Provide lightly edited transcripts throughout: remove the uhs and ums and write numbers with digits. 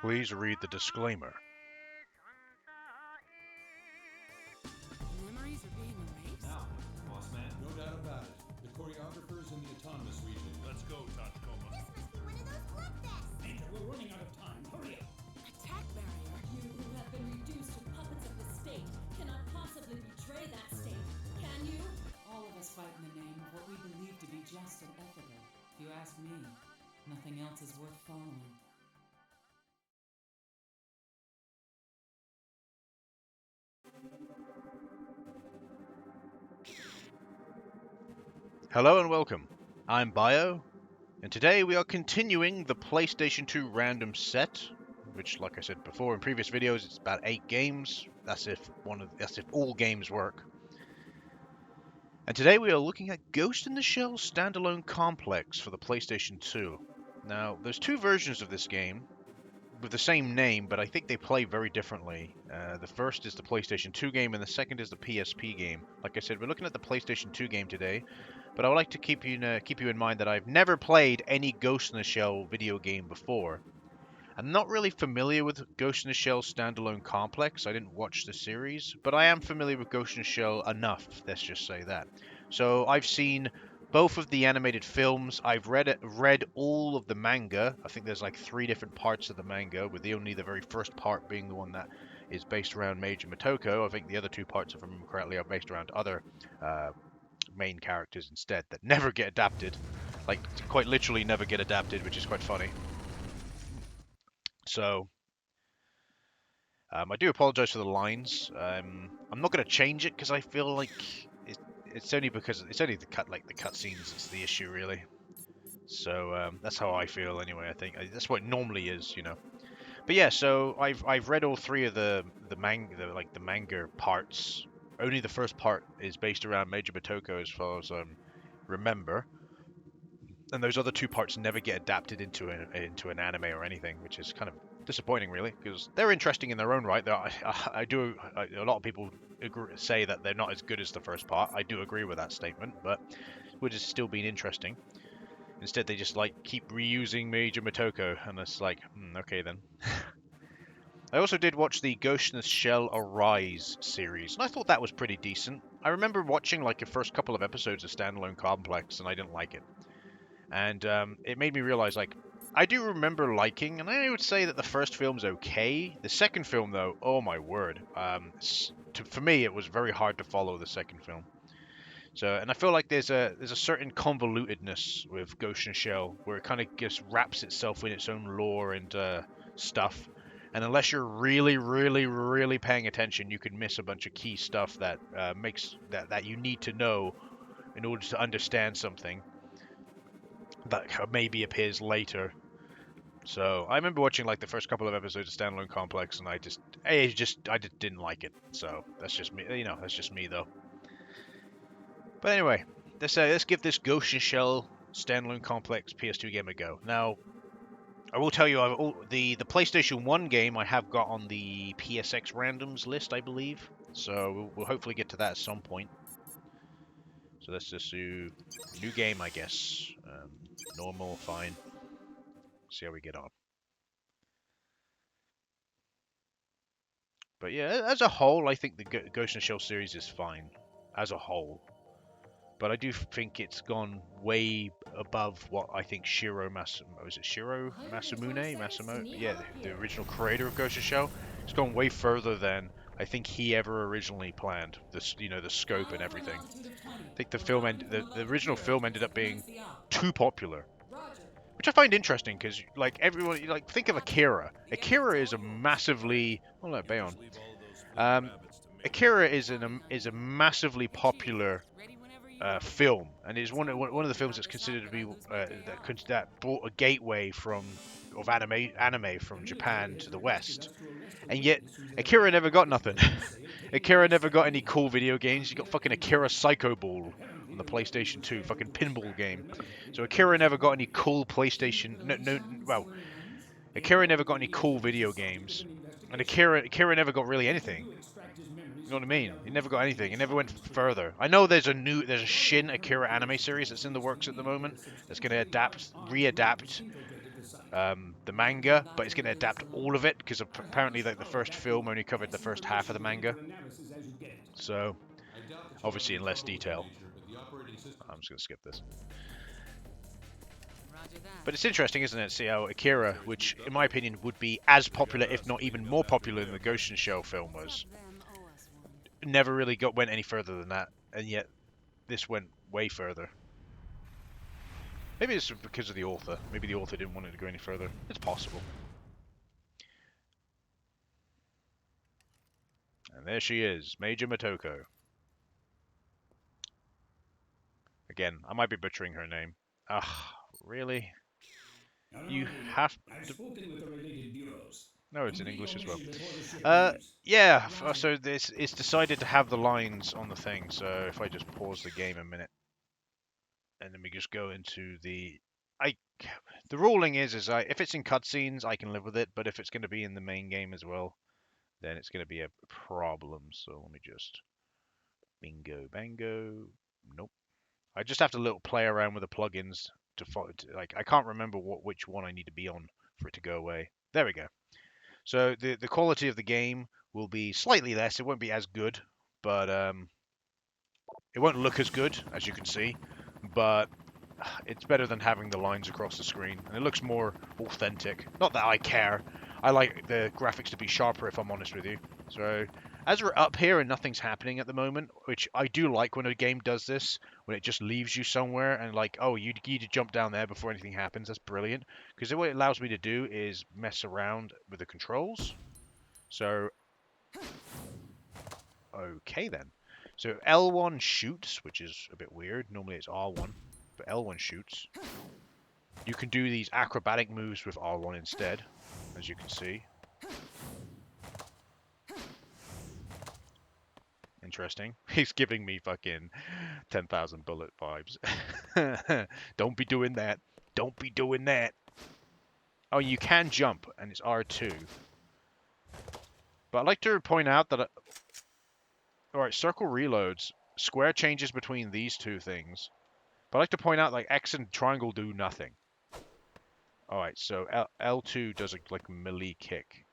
Please read the disclaimer. Memories are being erased? Now, boss man. No doubt about it. The choreographer's in the autonomous region. Let's go, Tachikoma. This must be one of those club fests. Major, we're running out of time. Hurry up. Attack barrier. You who have been reduced to puppets of the state cannot possibly betray that state, can you? All of us fight in the name of what we believe to be just and ethical. If you ask me, nothing else is worth following. Hello and welcome. I'm Bio, and today we are continuing the PlayStation 2 random set, which, like I said before in previous videos, it's about 8 games. That's if all games work. And today we are looking at Ghost in the Shell Standalone Complex for the PlayStation 2. Now, there's 2 versions of this game with the same name, but I think they play very differently. The first is the PlayStation 2 game, and the second is the PSP game. Like I said, we're looking at the PlayStation 2 game today, but I would like to keep you in mind that I've never played any Ghost in the Shell video game before. I'm not really familiar with Ghost in the Shell Standalone Complex. I didn't watch the series, but I am familiar with Ghost in the Shell enough, let's just say that. So I've seen both of the animated films. I've read all of the manga. I think there's like 3 different parts of the manga, with only the very first part being the one that is based around Major Motoko. I think the other 2 parts, if I remember correctly, are based around other main characters instead that never get adapted. Like, quite literally never get adapted, which is quite funny. So, I do apologize for the lines. I'm not going to change it because I feel like it's only the cutscenes that's the issue, really. So that's how I feel anyway. I think that's what it normally is, you know. But yeah, so I've read all 3 of the manga parts. Only the first part is based around Major Motoko, as far as I remember. And those other 2 parts never get adapted into an anime or anything, which is kind of disappointing, really, because they're interesting in their own right. A lot of people say that they're not as good as the first part. I do agree with that statement, but it would have still been interesting. Instead, they just keep reusing Major Motoko, and it's like, okay then. I also did watch the Ghost in the Shell Arise series, and I thought that was pretty decent. I remember watching the first couple of episodes of Standalone Complex, and I didn't like it. And it made me realize, I do remember liking, and I would say that the first film's okay. The second film, though, oh my word. For me, it was very hard to follow the second film. So, and I feel like there's a certain convolutedness with Ghost in the Shell, where it kind of just wraps itself in its own lore and stuff. And unless you're really, really, really paying attention, you can miss a bunch of key stuff that that you need to know in order to understand something that maybe appears later. So I remember watching the first couple of episodes of Standalone Complex, and I just didn't like it. So that's just me, that's just me though. But anyway, let's give this Ghost in the Shell Standalone Complex PS2 game a go. Now, I will tell you, the PlayStation 1 game I have got on the PSX randoms list, I believe. So we'll hopefully get to that at some point. So let's just do new game, I guess. Normal, fine. See how we get on. But yeah, as a whole, I think the Ghost in the Shell series is fine. As a whole. But I do think it's gone way above what I think Shiro Masamune? Yeah, the original creator of Ghost in the Shell. It's gone way further than I think he ever originally planned. The scope and everything. I think the original film ended up being too popular, which I find interesting because everyone think of Akira. Akira is a massively Akira is a massively popular film, and is one of the films that's considered to be that brought a gateway of anime from Japan to the West. And yet Akira never got nothing. Akira never got any cool video games. You got fucking Akira Psycho Ball on the PlayStation 2, fucking pinball game. So Akira never got any cool Akira never got any cool video games, and Akira never got really anything. You know what I mean? He never got anything. He never went further. I know there's a Shin Akira anime series that's in the works at the moment that's going to readapt the manga, but it's going to adapt all of it because apparently like the first film only covered the first half of the manga. So I doubt the obviously in less trouble is detail. nature, but the operating system. I'm just going to skip this. Roger that. But it's interesting, isn't it? See how Akira, which in my opinion would be as popular, if not even more popular than the Ghost in the Shell film was, Them owe us one. never really went any further than that, and yet this went way further. Maybe it's because of the author. Maybe the author didn't want it to go any further. It's possible. And there she is, Major Motoko. Again, I might be butchering her name. Ugh, really? You have I've to... spoken with the related bureaus. No, it's in Complete English your as well. mission before the ship leaves. Yeah, so this it's decided to have the lines on the thing, so if I just pause the game a minute, and then we just go into the... The ruling is if it's in cutscenes, I can live with it, but if it's going to be in the main game as well, then it's going to be a problem. So let me just... Bingo, bango. Nope. I just have to little play around with the plugins to follow. Like, I can't remember which one I need to be on for it to go away. There we go. So the quality of the game will be slightly less. It won't be as good, but it won't look as good, as you can see. But it's better than having the lines across the screen, and it looks more authentic. Not that I care. I like the graphics to be sharper, if I'm honest with you. So as we're up here and nothing's happening at the moment, which I do like when a game does this, when it just leaves you somewhere and like, oh, you need to jump down there before anything happens. That's brilliant, because what it allows me to do is mess around with the controls. So, okay then. So L1 shoots, which is a bit weird. Normally it's R1, but L1 shoots. You can do these acrobatic moves with R1 instead, as you can see. Interesting. He's giving me fucking 10,000 bullet vibes. Don't be doing that. Don't be doing that. Oh, you can jump, and it's R2. But I'd like to point out that... Alright, circle reloads. Square changes between these two things. But I'd like to point out, like, X and triangle do nothing. Alright, so L2 does a, like, melee kick.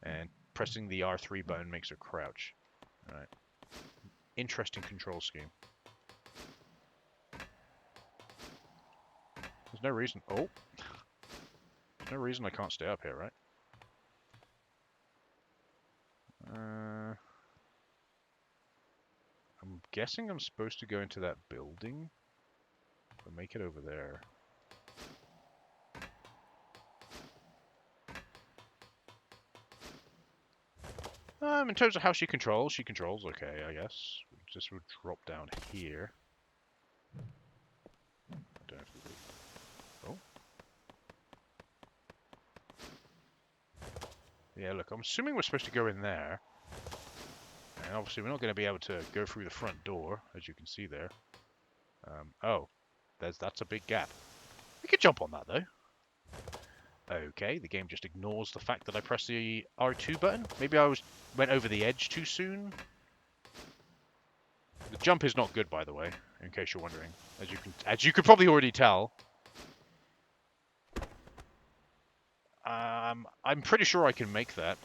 And pressing the R3 button makes her crouch. Alright. Interesting control scheme. There's no reason... Oh! There's no reason I can't stay up here, right? I'm guessing I'm supposed to go into that building. But make it over there. In terms of how she controls okay, I guess. Just would drop down here. Don't have to do... Oh. Yeah, look, I'm assuming we're supposed to go in there. And obviously we're not going to be able to go through the front door, as you can see there. Oh, that's a big gap. We could jump on that, though. Okay, the game just ignores the fact that I pressed the R2 button. Maybe I went over the edge too soon. The jump is not good, by the way, in case you're wondering. As you could probably already tell. I'm pretty sure I can make that.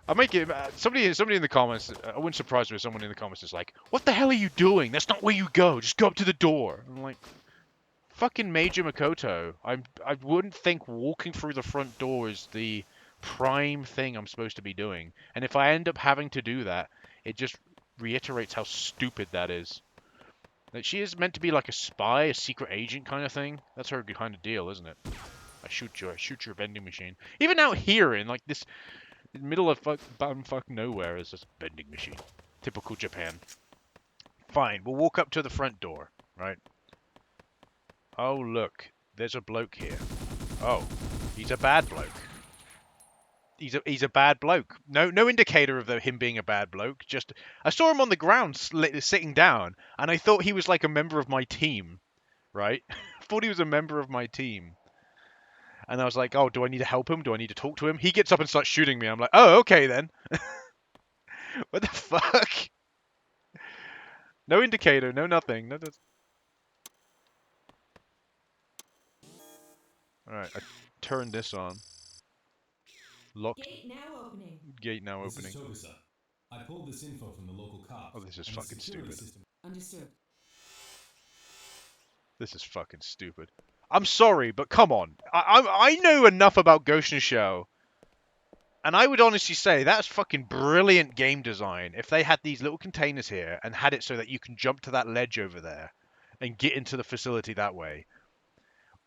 I'll make it. Somebody in the comments. I wouldn't surprise me if someone in the comments is like, "What the hell are you doing? That's not where you go. Just go up to the door." I'm like, fucking Major Makoto. I wouldn't think walking through the front door is the prime thing I'm supposed to be doing. And if I end up having to do that, it just reiterates how stupid that is. Like, she is meant to be like a spy, a secret agent kind of thing. That's her kind of deal, isn't it? I shoot your vending machine. Even out here in like this middle of fuck nowhere is this vending machine. Typical Japan. Fine, we'll walk up to the front door, right? Oh, look. There's a bloke here. Oh, he's a bad bloke. He's a bad bloke. No indicator of him being a bad bloke. Just I saw him on the ground sitting down, and I thought he was like a member of my team, right? I thought he was a member of my team. And I was like, oh, do I need to help him? Do I need to talk to him? He gets up and starts shooting me. I'm like, oh, okay then. What the fuck? No indicator, no nothing. No. Alright, I turned this on. Locked. Gate now opening. Gate now This opening. is Togusa. I pulled this info from the local cops. Oh, this is and the fucking security stupid. system- Understood. This is fucking stupid. I'm sorry, but come on. I know enough about Ghost in the Shell, and I would honestly say that's fucking brilliant game design if they had these little containers here and had it so that you can jump to that ledge over there and get into the facility that way.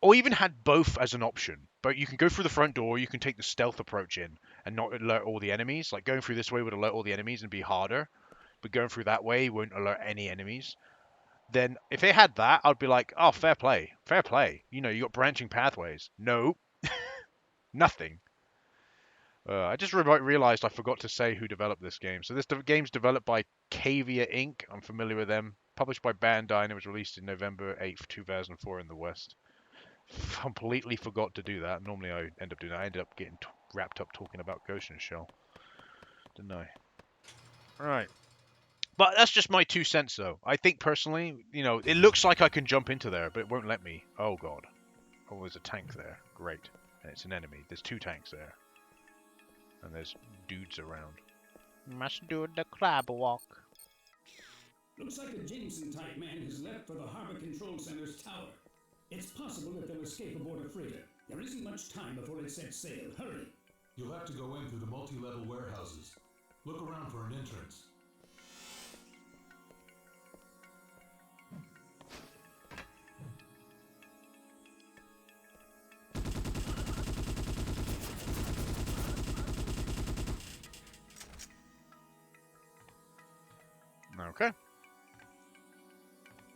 Or even had both as an option. But you can go through the front door, you can take the stealth approach in and not alert all the enemies. Like going through this way would alert all the enemies and be harder, but going through that way won't alert any enemies. Then if they had that, I'd be like, oh, fair play. Fair play. You know, you got branching pathways. No. Nothing. I just realized I forgot to say who developed this game. So this game's developed by Cavia Inc. I'm familiar with them. Published by Bandai, and it was released in November 8th, 2004 in the West. Completely forgot to do that. Normally I end up doing that. I ended up getting wrapped up talking about Ghost in the Shell. Didn't I? Right. But that's just my 2 cents, though. I think personally, you know, it looks like I can jump into there, but it won't let me. Oh, God. Oh, there's a tank there. Great. And it's an enemy. There's 2 tanks there. And there's dudes around. Must do the crab walk. Looks like a Jameson-type man has left for the Harbor Control Center's tower. It's possible that they'll escape aboard a freighter. There isn't much time before it sets sail. Hurry! You'll have to go in through the multi-level warehouses. Look around for an entrance. Okay.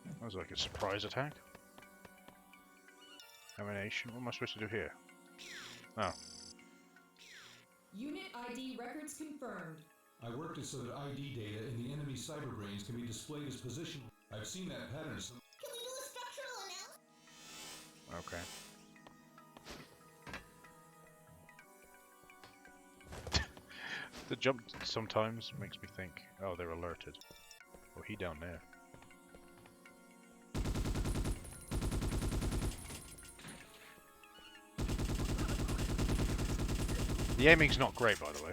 That was like a surprise attack. Emanation. What am I supposed to do here? Oh. Unit ID records confirmed. I worked it so that ID data in the enemy cyber brains can be displayed as position. I've seen that pattern. Can we do a structural analysis? Okay. The jump sometimes makes me think, oh, they're alerted. Oh, he down there. The aiming's not great, by the way.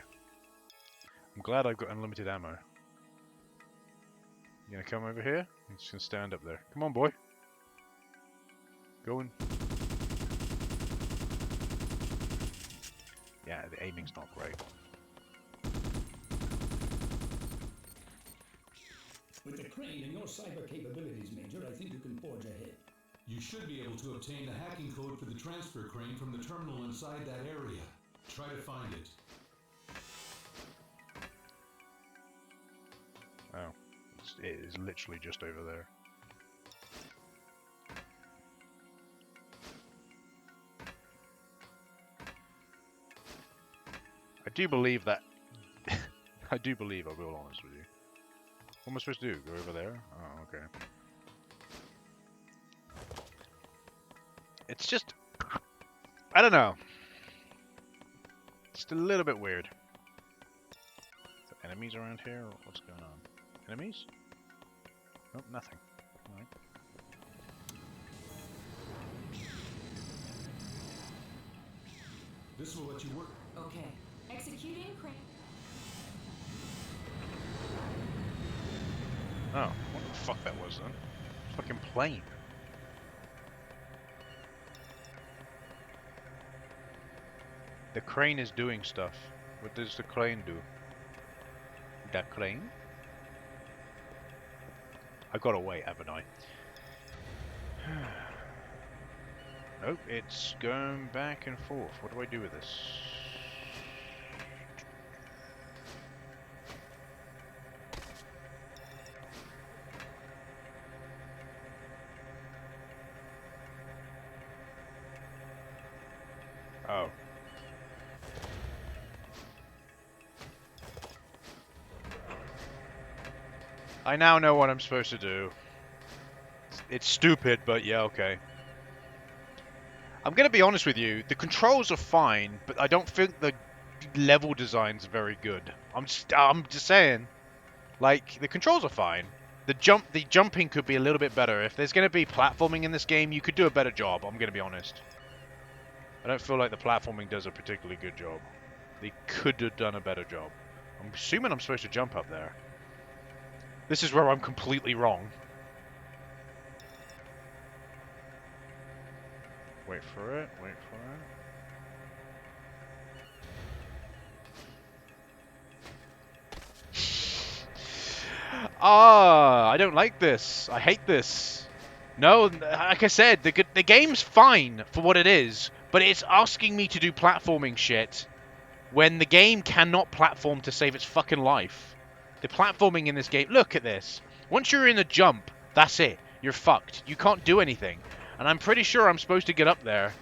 I'm glad I've got unlimited ammo. You gonna come over here? I'm just gonna stand up there. Come on, boy. Going. Yeah, the aiming's not great. With the crane and your cyber capabilities, Major, I think you can forge ahead. You should be able to obtain the hacking code for the transfer crane from the terminal inside that area. Try to find it. Oh, it is literally just over there. I do believe that. I do believe, I'll be all honest with you. What am I supposed to do? Go over there? Oh, okay. It's just... I don't know. Just a little bit weird. Is there enemies around here? Or what's going on? Enemies? Nope, nothing. Alright. This will let you work. Okay. Executing crane. Oh, what the fuck that was then? Fucking plane. The crane is doing stuff. What does the crane do? That crane? I've got to wait, haven't I? Nope, it's going back and forth. What do I do with this? Oh. I now know what I'm supposed to do. It's stupid, but yeah, okay. I'm gonna be honest with you, the controls are fine, but I don't think the level design's very good. I'm just saying. Like, the controls are fine. The jumping could be a little bit better. If there's gonna be platforming in this game, you could do a better job, I'm gonna be honest. I don't feel like the platforming does a particularly good job. They could have done a better job. I'm assuming I'm supposed to jump up there. This is where I'm completely wrong. Wait for it, wait for it. I don't like this. I hate this. No, like I said, the game's fine for what it is, but it's asking me to do platforming shit when the game cannot platform to save its fucking life. The platforming in this game, look at this. Once you're in a jump, that's it. You're fucked. You can't do anything. And I'm pretty sure I'm supposed to get up there.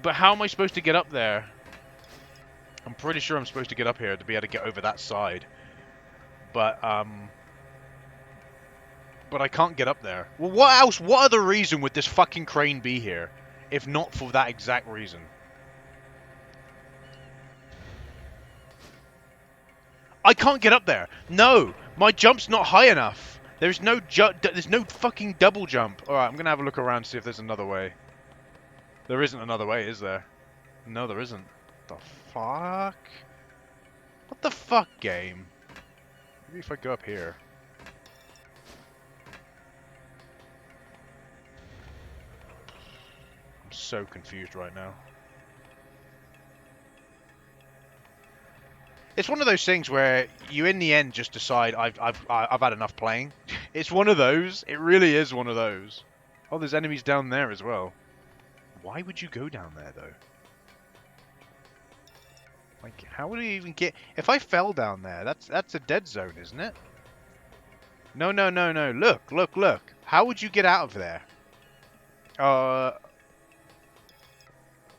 But how am I supposed to get up there? I'm pretty sure I'm supposed to get up here to be able to get over that side. But I can't get up there. Well, what else? What other reason would this fucking crane be here? If not for that exact reason. I can't get up there. No, my jump's not high enough. There's no fucking double jump. All right, I'm gonna have a look around see if there's another way. There isn't another way, is there? No, there isn't. The fuck? What the fuck, game? Maybe if I go up here. I'm so confused right now. It's one of those things where you, in the end, just decide I've had enough playing. It's one of those. It really is one of those. Oh, there's enemies down there as well. Why would you go down there though? Like, how would you even get? If I fell down there, that's a dead zone, isn't it? No, no, no, no. Look, look, look. How would you get out of there?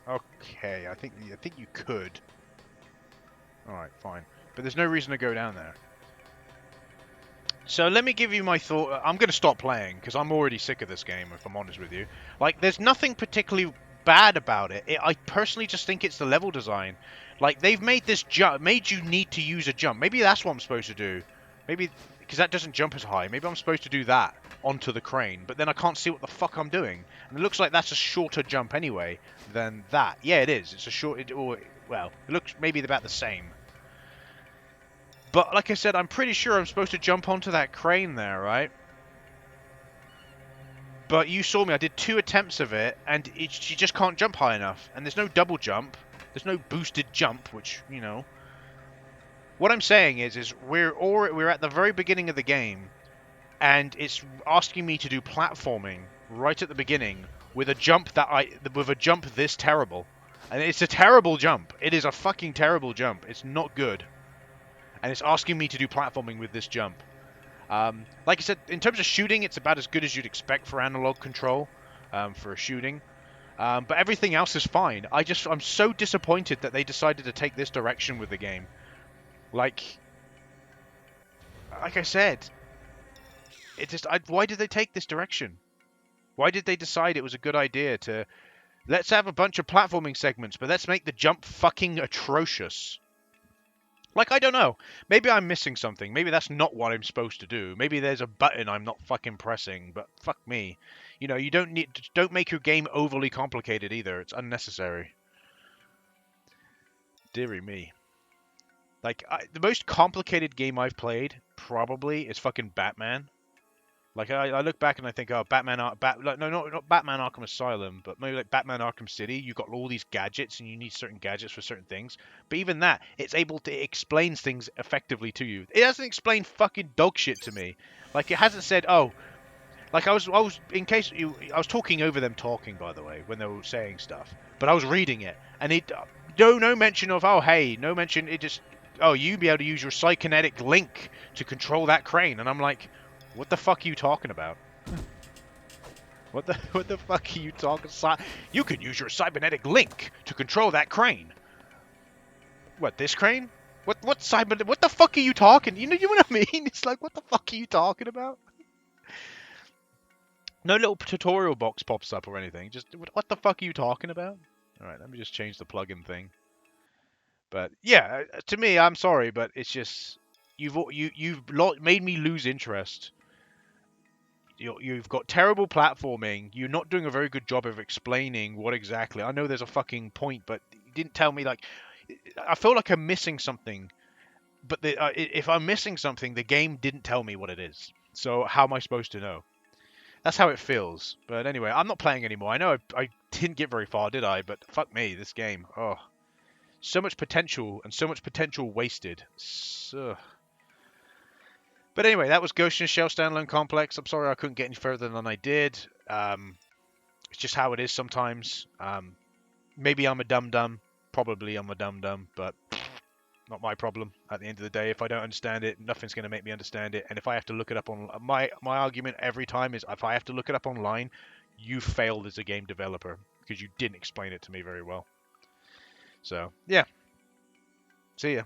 Okay. I think you could. Alright, fine. But there's no reason to go down there. So let me give you my thought. I'm going to stop playing, because I'm already sick of this game, if I'm honest with you. Like, there's nothing particularly bad about it. I personally just think it's the level design. Like, they've made this jump, made you need to use a jump. Maybe that's what I'm supposed to do. Maybe, because that doesn't jump as high. Maybe I'm supposed to do that onto the crane, but then I can't see what the fuck I'm doing. And it looks like that's a shorter jump anyway than that. Yeah, it is. It's a short, well, it looks maybe about the same. But like I said, I'm pretty sure I'm supposed to jump onto that crane there, right? But you saw me, I did 2 attempts of it, and she just can't jump high enough. And there's no double jump. There's no boosted jump, which, you know. What I'm saying is we're at the very beginning of the game, and it's asking me to do platforming right at the beginning with a jump this terrible. And it's a terrible jump. It is a fucking terrible jump. It's not good. And it's asking me to do platforming with this jump. Like I said, in terms of shooting, it's about as good as you'd expect for analog control for shooting. But everything else is fine. I'm so disappointed that they decided to take this direction with the game. Like I said, why did they take this direction? Why did they decide it was a good idea to let's have a bunch of platforming segments, but let's make the jump fucking atrocious? Like, I don't know. Maybe I'm missing something. Maybe that's not what I'm supposed to do. Maybe there's a button I'm not fucking pressing, but fuck me. You know, you don't make your game overly complicated either. It's unnecessary. Deary me. Like, the most complicated game I've played, probably, is fucking Batman. Like, I look back and I think, oh, Batman, not Batman Arkham Asylum, but maybe like Batman Arkham City, you've got all these gadgets and you need certain gadgets for certain things. But even that, it explains things effectively to you. It doesn't explain fucking dog shit to me. Like, it hasn't said, oh, like I was talking over them talking, by the way, when they were saying stuff. But I was reading it, and no mention of, oh, hey, no mention, it just, oh, you'd be able to use your psychokinetic link to control that crane. And I'm like, what the fuck are you talking about? What the fuck are you talking? You can use your cybernetic link to control that crane. What, this crane? What the fuck are you talking? You know what I mean? It's like, what the fuck are you talking about? No little tutorial box pops up or anything. Just what the fuck are you talking about? All right, let me just change the plugin thing. But yeah, to me, I'm sorry, but it's just you've made me lose interest. You've got terrible platforming. You're not doing a very good job of explaining what exactly. I know there's a fucking point, but you didn't tell me. Like, I feel like I'm missing something. But if I'm missing something, the game didn't tell me what it is. So how am I supposed to know? That's how it feels. But anyway, I'm not playing anymore. I know I didn't get very far, did I? But fuck me, this game. Oh, so much potential and so much potential wasted. So... But anyway, that was Ghost in the Shell Standalone Complex. I'm sorry I couldn't get any further than I did. It's just how it is sometimes. Maybe I'm a dum-dum. Probably I'm a dum-dum, but not my problem. At the end of the day, if I don't understand it, nothing's going to make me understand it. And if I have to look it up on... My argument every time is if I have to look it up online, you failed as a game developer because you didn't explain it to me very well. So, yeah. See ya.